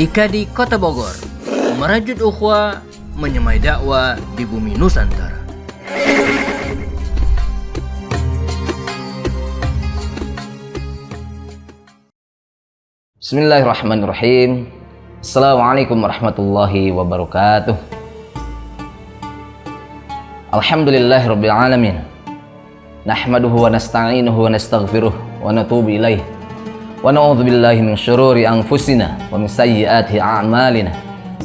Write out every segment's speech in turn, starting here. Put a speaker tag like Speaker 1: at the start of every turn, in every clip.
Speaker 1: Ika di Kota Bogor, merajut ukhuwah, menyemai dakwah di bumi Nusantara.
Speaker 2: Bismillahirrahmanirrahim. Assalamualaikum warahmatullahi wabarakatuh. Alhamdulillahirabbil alamin. Nahmaduhu wa nasta'inuhu wa nastaghfiruh wa natubu ilaih. Wa na'udzu billahi min syururi anfusina wa min sayyiati a'malina.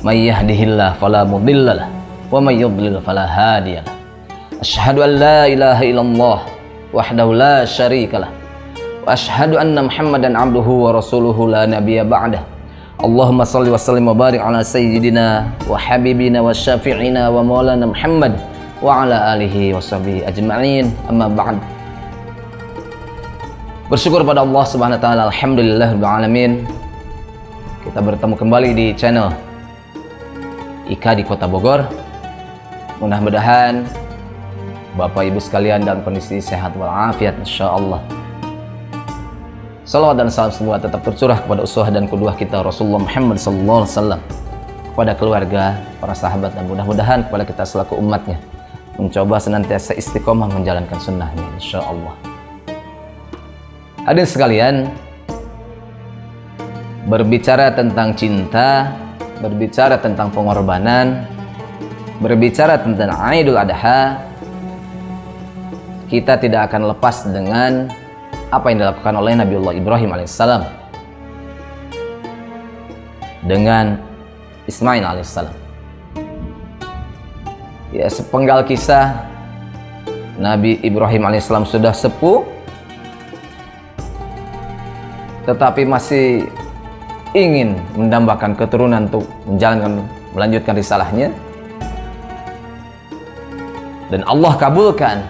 Speaker 2: May yahdihillahu fala mudhillalah wa may yudlil fala hadiyalah. Asyhadu an la ilaha illallah wahdahu la syarikalah. Wa asyhadu anna Muhammadan abduhu wa rasuluhu la nabiyya ba'dah. Allahumma shalli wa sallim wa barik ala sayyidina wa habibina wa syafi'ina wa maulana Muhammad wa ala alihi wa sahbihi ajma'in. Amma ba'd. Bersyukur pada Allah Subhanahu wa taala, alhamdulillahirabbil alamin. Kita bertemu kembali di channel Ika di Kota Bogor. Mudah-mudahan Bapak Ibu sekalian dalam kondisi sehat walafiat insyaallah. Salawat dan salam semoga tetap tercurah kepada uswah dan qudwah kita Rasulullah Muhammad sallallahu alaihi wasallam, kepada keluarga, para sahabat, dan mudah-mudahan kepada kita selaku umatnya mencoba senantiasa istiqomah menjalankan sunnahnya insyaallah. Hadirin sekalian, berbicara tentang cinta, berbicara tentang pengorbanan, berbicara tentang Idul Adha, kita tidak akan lepas dengan apa yang dilakukan oleh Nabiullah Ibrahim alaihissalam dengan Ismail alaihissalam. Ya, sepenggal kisah, Nabi Ibrahim alaihissalam sudah sepuh tetapi masih ingin mendambakan keturunan untuk melanjutkan risalahnya, dan Allah kabulkan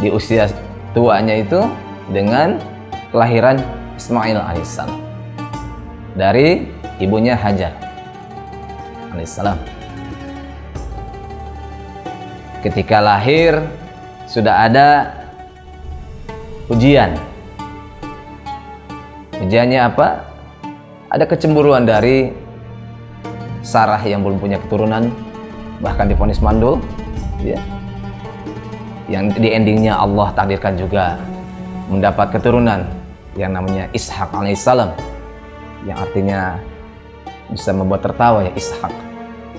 Speaker 2: di usia tuanya itu dengan kelahiran Ismail alaihissalam dari ibunya Hajar alaihissalam. Ketika lahir sudah ada ujian. Ujiannya apa? Ada kecemburuan dari Sarah yang belum punya keturunan, bahkan divonis mandul, ya. Yang di endingnya Allah takdirkan juga mendapat keturunan yang namanya Ishak alaihissalam, yang artinya bisa membuat tertawa, ya, Ishak,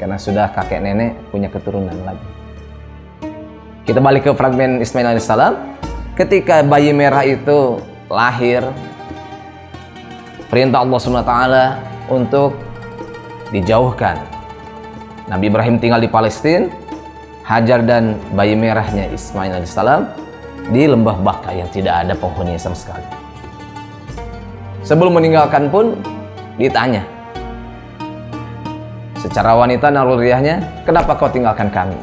Speaker 2: karena sudah kakek nenek punya keturunan lagi. Kita balik ke fragmen Ismail alaihissalam. Ketika bayi merah itu lahir, perintah Allah SWT untuk dijauhkan. Nabi Ibrahim tinggal di Palestina, Hajar dan bayi merahnya Ismail alaihissalam di lembah Baka yang tidak ada penghuninya sama sekali. Sebelum meninggalkan pun ditanya secara wanita naluriahnya, kenapa kau tinggalkan kami?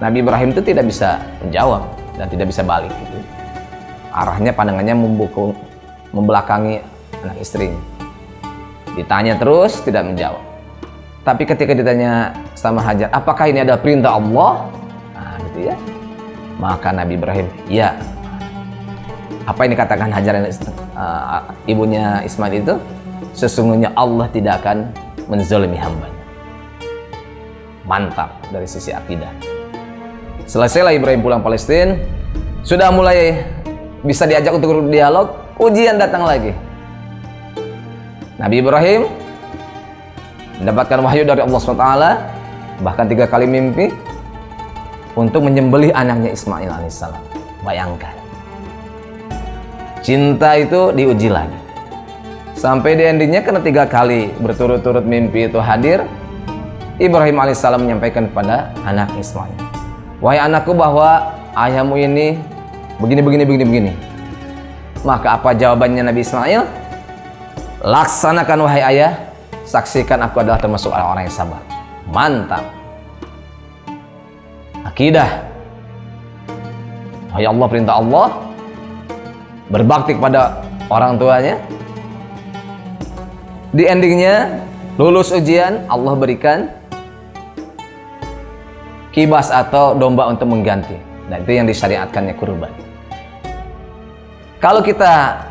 Speaker 2: Nabi Ibrahim itu tidak bisa menjawab dan tidak bisa balik gitu. Arahnya, pandangannya membelakangi anak istrinya. Ditanya terus tidak menjawab. Tapi ketika ditanya sama Hajar, apakah ini adalah perintah Allah? Nah, gitu ya. Maka Nabi Ibrahim, ya. Apa yang dikatakan Hajar, ibunya Ismail itu? Sesungguhnya Allah tidak akan menzalimi hambanya. Mantap dari sisi akidah. Selesailah Ibrahim pulang Palestina, sudah mulai bisa diajak untuk dialog, ujian datang lagi. Nabi Ibrahim mendapatkan wahyu dari Allah SWT, bahkan 3 kali mimpi untuk menyembelih anaknya Ismail alaihissalam. Bayangkan, cinta itu diuji lagi sampai di endingnya, karena 3 kali berturut-turut mimpi itu hadir, Ibrahim alaihissalam menyampaikan kepada anak Ismail, wahai anakku, bahwa ayahmu ini begini. Maka apa jawabannya Nabi Ismail? Laksanakan wahai ayah, saksikan aku adalah termasuk orang-orang yang sabar. Mantap. Akidah. Wahai Allah, perintah Allah, berbakti kepada orang tuanya. Di endingnya, lulus ujian, Allah berikan kibas atau domba untuk mengganti. Dan itu yang disyariatkannya kurban. Kalau kita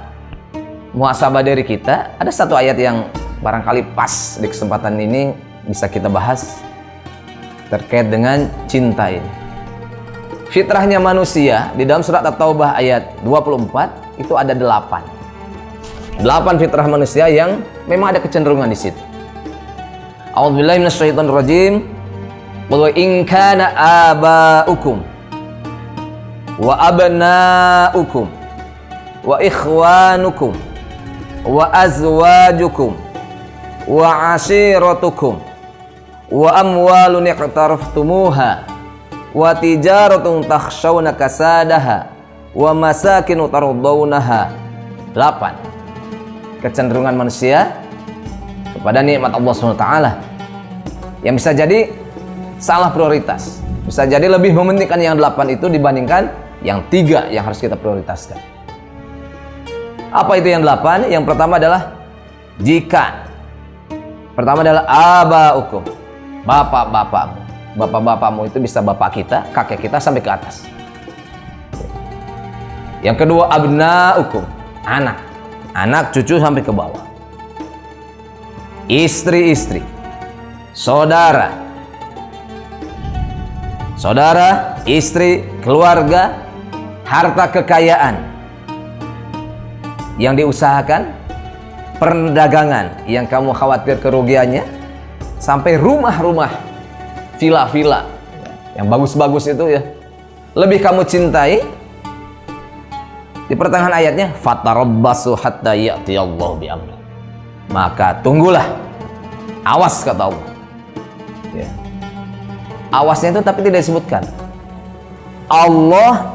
Speaker 2: muhasabah diri kita, ada satu ayat yang barangkali pas di kesempatan ini bisa kita bahas terkait dengan cinta ini. Fitrahnya manusia di dalam surat At-Taubah ayat 24 itu ada 8 fitrah manusia yang memang ada kecenderungan di situ. A'udzubillahi minasyaitonirrajim. Wa in kana aba'ukum wa abna'ukum wa ikhwanukum wa azwajukum wa ashiratukum wa amwalun iqtaraftumuha wa tijaratun takhshawna kasadaha wa masakinu tardawnaha. 8 kecenderungan manusia kepada nikmat Allah SWT yang bisa jadi salah prioritas, bisa jadi lebih mementingkan yang 8 itu dibandingkan yang 3 yang harus kita prioritaskan. Apa itu yang 8? Yang pertama adalah aba'ukum, bapak-bapakmu. Bapak-bapakmu itu bisa bapak kita, kakek kita sampai ke atas. Yang kedua abna'ukum, anak cucu sampai ke bawah. Istri-istri, saudara, istri, keluarga, harta kekayaan yang diusahakan, perdagangan yang kamu khawatir kerugiannya, sampai rumah-rumah, villa-villa yang bagus-bagus itu ya, lebih kamu cintai. Di pertengahan ayatnya, fatarabbasu hatta ya'tiyallahu bi'amri. Maka tunggulah, awas kata Allah. Ya. Awasnya itu tapi tidak disebutkan. Allah,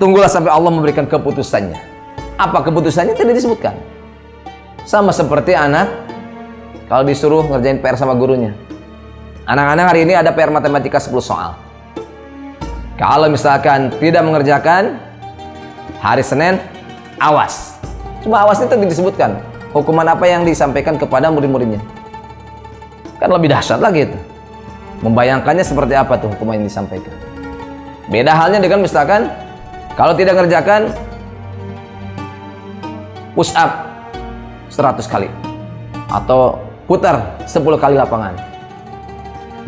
Speaker 2: tunggulah sampai Allah memberikan keputusannya. Apa keputusannya? Tidak disebutkan. Sama seperti anak kalau disuruh ngerjain PR sama gurunya. Anak-anak hari ini ada PR matematika 10 soal. Kalau misalkan tidak mengerjakan, hari Senin, awas. Cuma awasnya itu disebutkan. Hukuman apa yang disampaikan kepada murid-muridnya. Kan lebih dahsyat lagi itu. Membayangkannya seperti apa tuh hukuman yang disampaikan. Beda halnya dengan misalkan kalau tidak mengerjakan, push up 100 kali atau putar 10 kali lapangan.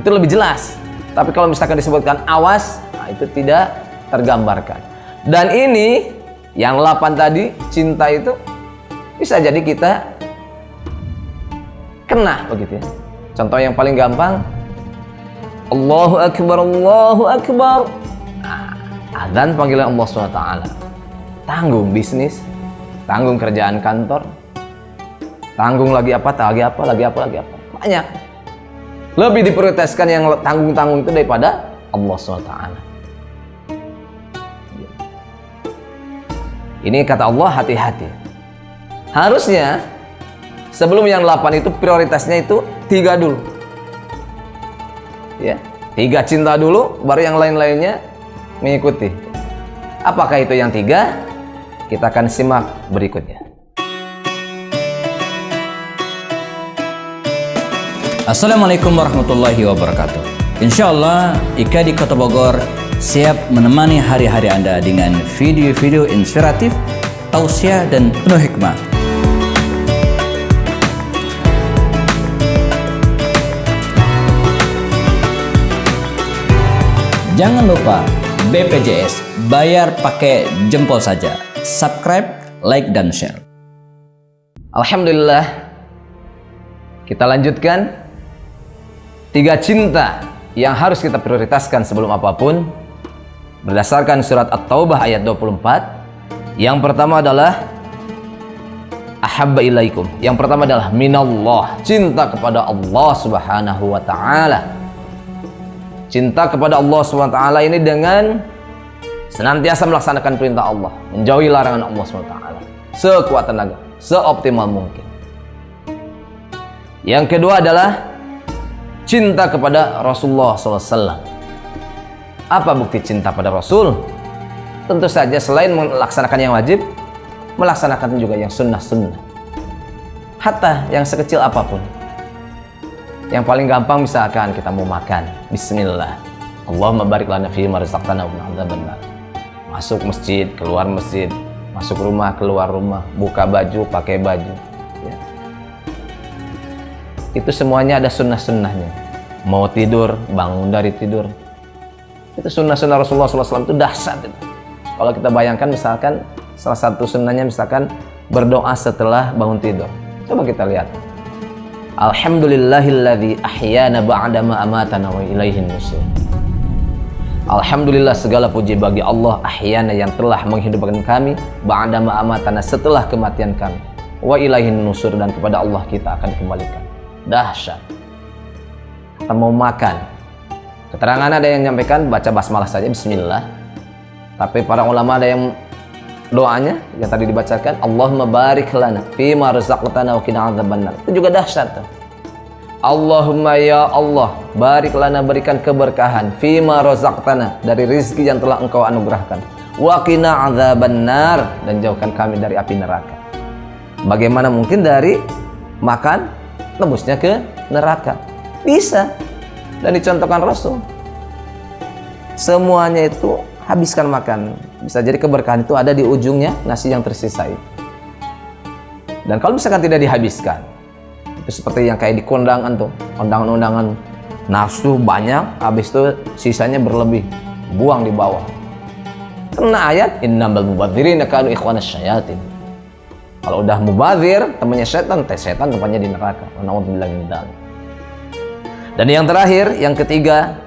Speaker 2: Itu lebih jelas. Tapi kalau misalkan disebutkan awas, nah itu tidak tergambarkan. Dan ini yang 8 tadi, cinta itu bisa jadi kita kena begitu ya. Contoh yang paling gampang, Allahu Akbar, Allahu Akbar. Nah, adzan panggilan Allah SWT. Tanggung bisnis, tanggung kerjaan kantor, tanggung lagi apa. Banyak. Lebih diprioritaskan yang tanggung-tanggung itu daripada Allah SWT. Ini kata Allah, hati-hati. Harusnya sebelum yang 8 itu prioritasnya itu 3 dulu. Ya, 3 cinta dulu, baru yang lain-lainnya mengikuti. Apakah itu yang 3? Kita akan simak berikutnya.
Speaker 3: Assalamualaikum warahmatullahi wabarakatuh. Insya Allah Ika di Kota Bogor siap menemani hari-hari Anda dengan video-video inspiratif, tausiah dan penuh hikmah. Jangan lupa BPJS, bayar pakai jempol saja. Subscribe, like, dan share.
Speaker 2: Alhamdulillah, kita lanjutkan 3 cinta yang harus kita prioritaskan sebelum apapun berdasarkan surat At-Taubah ayat 24. Yang pertama adalah ahabba ilaikum. Yang pertama adalah minallah, cinta kepada Allah Subhanahu wa taala. Cinta kepada Allah Subhanahu wa taala ini dengan senantiasa melaksanakan perintah Allah, menjauhi larangan Allah Subhanahu wa taala sekuat tenaga, seoptimal mungkin. Yang kedua adalah cinta kepada Rasulullah SAW. Apa bukti cinta pada Rasul? Tentu saja selain melaksanakan yang wajib, melaksanakan juga yang sunnah-sunnah. Hatta yang sekecil apapun. Yang paling gampang misalkan kita mau makan, bismillah. Allahumma barik lana fi ma razaqtana wa qina adzabannar. Masuk masjid, keluar masjid, masuk rumah, keluar rumah, buka baju, pakai baju. Ya. itu semuanya ada sunnah-sunnahnya. Mau tidur, bangun dari tidur. Itu sunnah-sunnah Rasulullah SAW itu dahsyat itu. Kalau kita bayangkan misalkan salah satu sunnahnya misalkan berdoa setelah bangun tidur. Coba kita lihat. Alhamdulillahilladzi ahyana ba'dama amatana wa ilaihin nusur. Alhamdulillah segala puji bagi Allah ahyana yang telah menghidupkan kami ba'dama amatana setelah kematian kami. Wa ilaihin nusur dan kepada Allah kita akan dikembalikan. Dahsyat. Kita mau makan. Keterangan ada yang menyampaikan baca basmalah saja bismillah. Tapi para ulama ada yang doanya yang tadi dibacakan Allahumma barik lana fima razaqtana wa qina adzabannar. Itu juga dahsyat tuh. Allahumma ya Allah barik lana berikan keberkahan fima razaqtana dari rezeki yang telah Engkau anugerahkan. Wa qina adzabannar dan jauhkan kami dari api neraka. Bagaimana mungkin dari makan tembusnya ke neraka? Bisa. Dan dicontohkan Rasul. Semuanya itu habiskan makan. Bisa jadi keberkahan itu ada di ujungnya nasi yang tersisa itu. Dan kalau misalkan tidak dihabiskan, itu seperti yang kayak di kondangan tuh, undangan-undangan nafsu banyak, habis itu sisanya berlebih, buang di bawah. Kena ayat innamal mubadzirina kanu ikhwanas syayatin. Kalau udah mubadzir, temannya setan, setan tempatnya di neraka. Na'udzubillahi min dzalik. Dan yang terakhir, yang ketiga,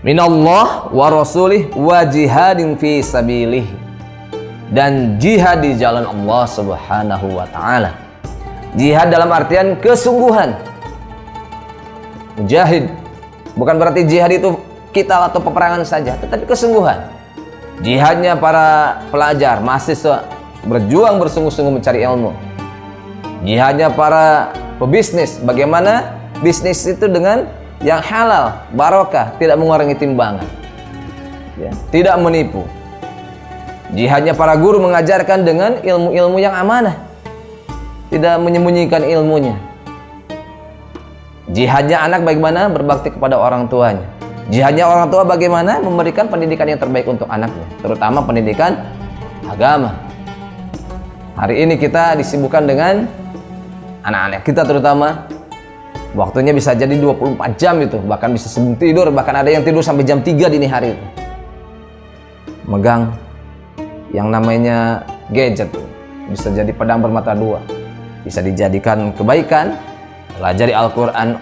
Speaker 2: minallah wa rasulih wa jihadin fi sabilih, dan jihad di jalan Allah Subhanahu wa taala. Jihad dalam artian kesungguhan. Mujahid bukan berarti jihad itu kita atau peperangan saja, tetapi kesungguhan. Jihadnya para pelajar, mahasiswa berjuang bersungguh-sungguh mencari ilmu. Jihadnya para pebisnis, bagaimana bisnis itu dengan yang halal, barokah, tidak mengurangi timbangan, ya, tidak menipu. Jihadnya para guru mengajarkan dengan ilmu-ilmu yang amanah, tidak menyembunyikan ilmunya. Jihadnya anak bagaimana berbakti kepada orang tuanya. Jihadnya orang tua bagaimana memberikan pendidikan yang terbaik untuk anaknya, terutama pendidikan agama. Hari ini kita disibukkan dengan anak-anak kita terutama. Waktunya bisa jadi 24 jam itu, bahkan bisa sebelum tidur, bahkan ada yang tidur sampai jam 3 dini hari itu. Megang yang namanya gadget, bisa jadi pedang bermata dua. Bisa dijadikan kebaikan, pelajari Al-Quran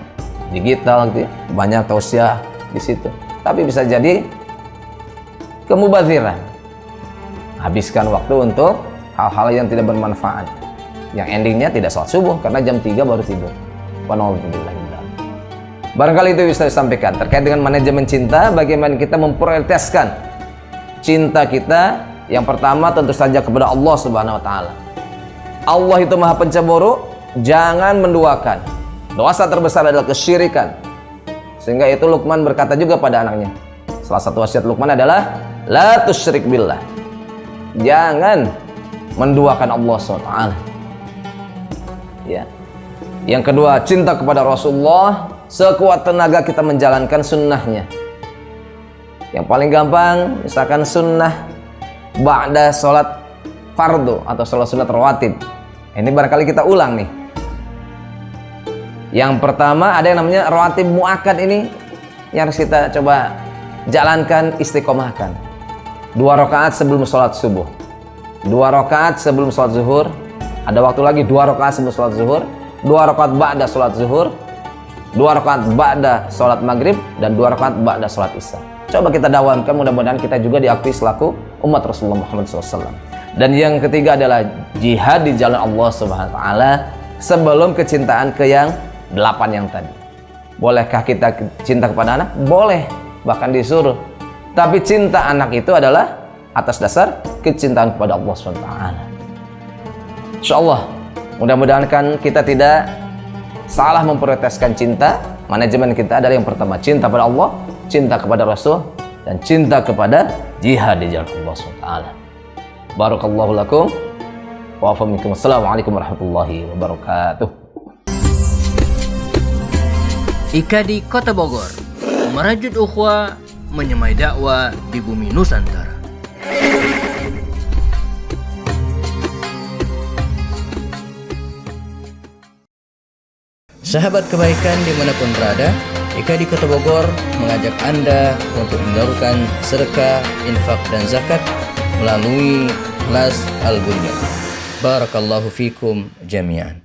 Speaker 2: digital gitu ya. Banyak tausiah di situ. Tapi bisa jadi kemubadziran. Habiskan waktu untuk hal-hal yang tidak bermanfaat. Yang endingnya tidak sholat subuh karena jam 3 baru tidur. Barangkali itu bisa disampaikan terkait dengan manajemen cinta, bagaimana kita memprioritaskan cinta kita. Yang pertama tentu saja kepada Allah Subhanahu wa taala. Allah itu Maha Pencemburu, jangan menduakan. Dosa terbesar adalah kesyirikan. Sehingga itu Luqman berkata juga pada anaknya. Salah satu wasiat Luqman adalah la tusyrik billah. Jangan menduakan Allah SWT. Ya. Yang kedua, cinta kepada Rasulullah, sekuat tenaga kita menjalankan sunnahnya. Yang paling gampang, misalkan sunnah ba'da sholat fardu atau sholat sunat rawatib. Ini barangkali kita ulang nih. Yang pertama ada yang namanya rawatib muakkad, ini yang harus kita coba jalankan, istiqomahkan. 2 rakaat sebelum sholat subuh, 2 rakaat sebelum sholat zuhur, ada waktu lagi 2 rakaat sebelum sholat zuhur, 2 rakaat ba'da sholat zuhur, 2 rakaat ba'da sholat maghrib, dan 2 rakaat ba'da sholat isya. Coba kita dawamkan, mudah-mudahan kita juga diakui selaku umat Rasulullah Muhammad SAW. Dan yang ketiga adalah jihad di jalan Allah Subhanahu wa taala sebelum kecintaan ke yang 8 yang tadi. Bolehkah kita cinta kepada anak? Boleh, bahkan disuruh. Tapi cinta anak itu adalah atas dasar kecintaan kepada Allah Subhanahu wa taala. Insyaallah, mudah-mudahan kan kita tidak salah memprioritaskan cinta. Manajemen kita adalah yang pertama cinta pada Allah, cinta kepada Rasul, dan cinta kepada jihad di jalan Allah SWT. Barakallahu lakum wa afaminkum. Assalamualaikum warahmatullahi wabarakatuh.
Speaker 1: IKADI Kota Bogor, merajut ukhuwah, menyemai dakwah di bumi Nusantara. Sahabat kebaikan dimanapun berada, IKADI Kota Bogor mengajak Anda untuk menyalurkan sedekah, infak, dan zakat melalui kelas Al-Bunyan. Barakallahu fikum jami'an.